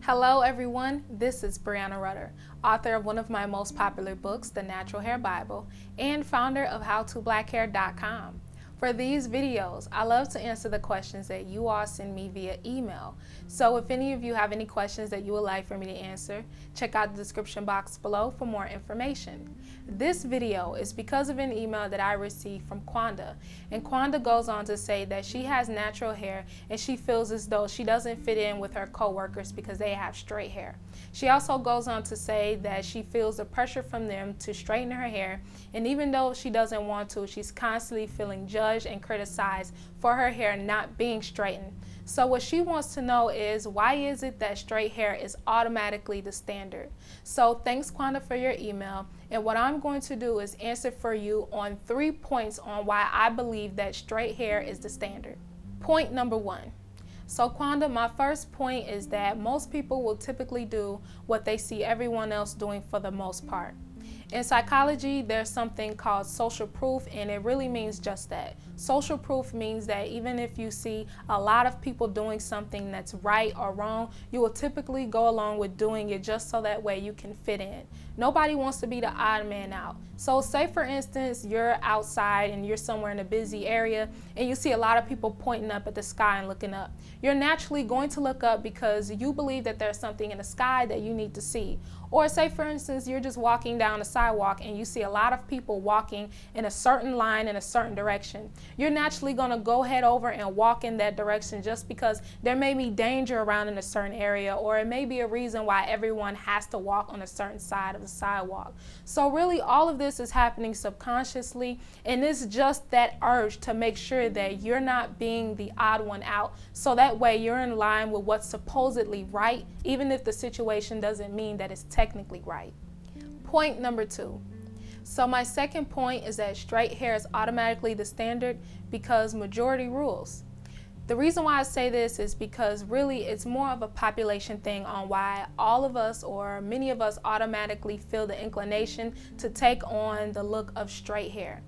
Hello everyone, this is Breanna Rutter, author of one of my most popular books, The Natural Hair Bible, and founder of howtoblackhair.breannarutter. For these videos, I love to answer the questions that you all send me via email. So if any of you have any questions that you would like for me to answer, check out the description box below for more information. This video is because of an email that I received from Quanda, and Quanda goes on to say that she has natural hair and she feels as though she doesn't fit in with her coworkers because they have straight hair. She also goes on to say that she feels the pressure from them to straighten her hair, and even though she doesn't want to, she's constantly feeling judged and criticized for her hair not being straightened. So what she wants to know is, why is it that straight hair is automatically the standard? So thanks, Quanda, for your email, and what I'm going to do is answer for you on 3 points on why I believe that straight hair is the standard. Point number 1. So Quanda, my first point is that most people will typically do what they see everyone else doing for the most part. In psychology, there's something called social proof, and it really means just that. Social proof means that even if you see a lot of people doing something that's right or wrong, you will typically go along with doing it just so that way you can fit in. Nobody wants to be the odd man out. So say for instance, you're outside and you're somewhere in a busy area and you see a lot of people pointing up at the sky and looking up. You're naturally going to look up because you believe that there's something in the sky that you need to see. Or say for instance, you're just walking down a sidewalk and you see a lot of people walking in a certain line in a certain direction. You're naturally going to go head over and walk in that direction just because there may be danger around in a certain area, or it may be a reason why everyone has to walk on a certain side of the sidewalk. So really all of this is happening subconsciously, and it's just that urge to make sure that you're not being the odd one out, so that way you're in line with what's supposedly right, even if the situation doesn't mean that it's technically right. Point number 2. So my second point is that straight hair is automatically the standard because majority rules. The reason why I say this is because really it's more of a population thing on why all of us, or many of us, automatically feel the inclination to take on the look of straight hair.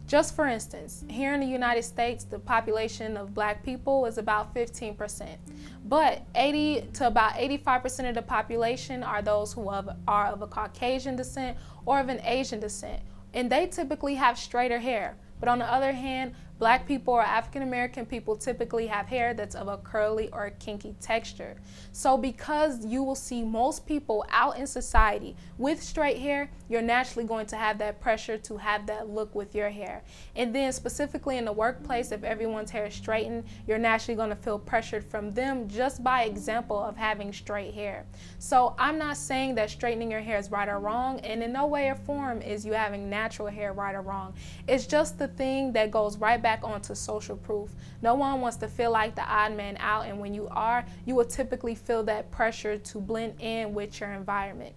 Just for instance, here in the United States, the population of black people is about 15%, but 80 to about 85% of the population are those who are of a Caucasian descent or of an Asian descent, and they typically have straighter hair. But on the other hand, black people or African American people typically have hair that's of a curly or kinky texture. So because you will see most people out in society with straight hair, you're naturally going to have that pressure to have that look with your hair. And then specifically in the workplace, if everyone's hair is straightened, you're naturally going to feel pressured from them just by example of having straight hair. So I'm not saying that straightening your hair is right or wrong, and in no way or form is you having natural hair right or wrong. It's just the thing that goes right back onto social proof. No one wants to feel like the odd man out, and when you are, you will typically feel that pressure to blend in with your environment.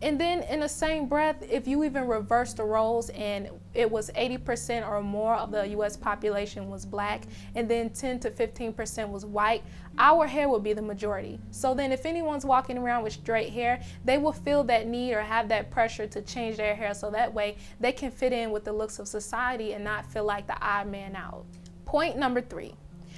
And then in the same breath, if you even reverse the roles and it was 80% or more of the US population was black, and then 10 to 15% was white, our hair would be the majority. So then if anyone's walking around with straight hair, they will feel that need or have that pressure to change their hair so that way they can fit in with the looks of society and not feel like the odd man out. Point number 3.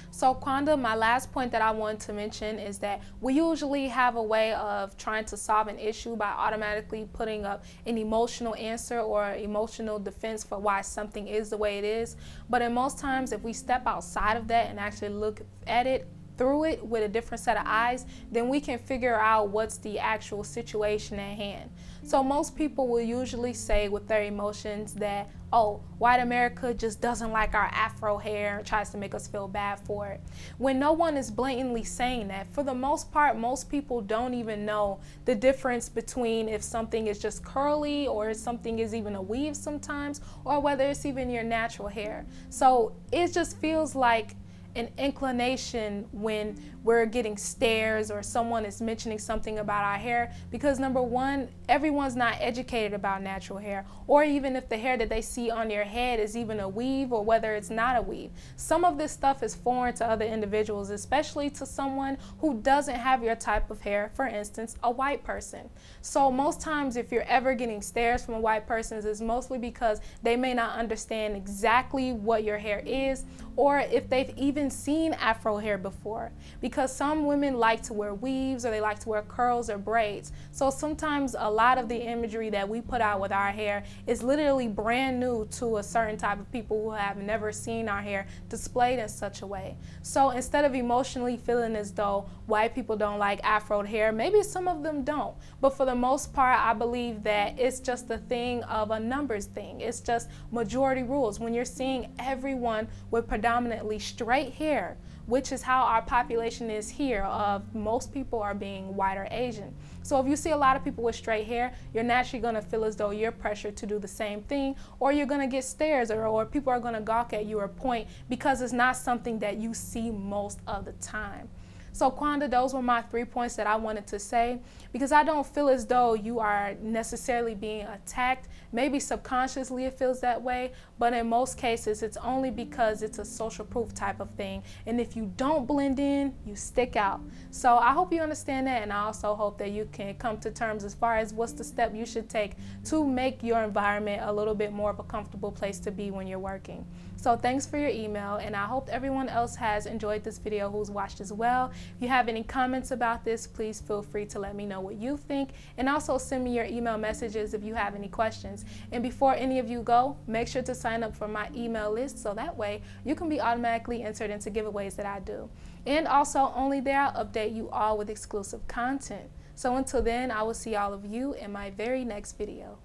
So Quanda, my last point that I want to mention is that we usually have a way of trying to solve an issue by automatically putting up an emotional answer or emotional defense for why something is the way it is. But in most times, if we step outside of that and actually look at it through it with a different set of eyes, then we can figure out what's the actual situation at hand. So most people will usually say with their emotions that, oh, white America just doesn't like our afro hair and tries to make us feel bad for it. When no one is blatantly saying that, for the most part, most people don't even know the difference between if something is just curly or if something is even a weave sometimes, or whether it's even your natural hair. So it just feels like an inclination when we're getting stares or someone is mentioning something about our hair, because number one, everyone's not educated about natural hair, or even if the hair that they see on your head is even a weave or whether it's not a weave. Some of this stuff is foreign to other individuals, especially to someone who doesn't have your type of hair, for instance, a white person. So most times if you're ever getting stares from a white person, it's mostly because they may not understand exactly what your hair is, or if they've even seen afro hair before, because some women like to wear weaves or they like to wear curls or braids. So sometimes a lot of the imagery that we put out with our hair is literally brand new to a certain type of people who have never seen our hair displayed in such a way. So instead of emotionally feeling as though white people don't like afro hair, maybe some of them don't, but for the most part I believe that it's just a thing of a numbers thing. It's just majority rules. When you're seeing everyone with predominantly straight hair, which is how our population is here, of most people are being white or Asian. So if you see a lot of people with straight hair, you're naturally going to feel as though you're pressured to do the same thing, or you're going to get stares, or people are going to gawk at you or point, because it's not something that you see most of the time. So Quanda, those were my 3 points that I wanted to say, because I don't feel as though you are necessarily being attacked. Maybe subconsciously it feels that way, but in most cases it's only because it's a social proof type of thing. And if you don't blend in, you stick out. So I hope you understand that, and I also hope that you can come to terms as far as what's the step you should take to make your environment a little bit more of a comfortable place to be when you're working. So thanks for your email, and I hope everyone else has enjoyed this video who's watched as well. If you have any comments about this, please feel free to let me know what you think, and also send me your email messages if you have any questions. And before any of you go, make sure to sign up for my email list, so that way you can be automatically entered into giveaways that I do. And also, only there I'll update you all with exclusive content. So until then, I will see all of you in my very next video.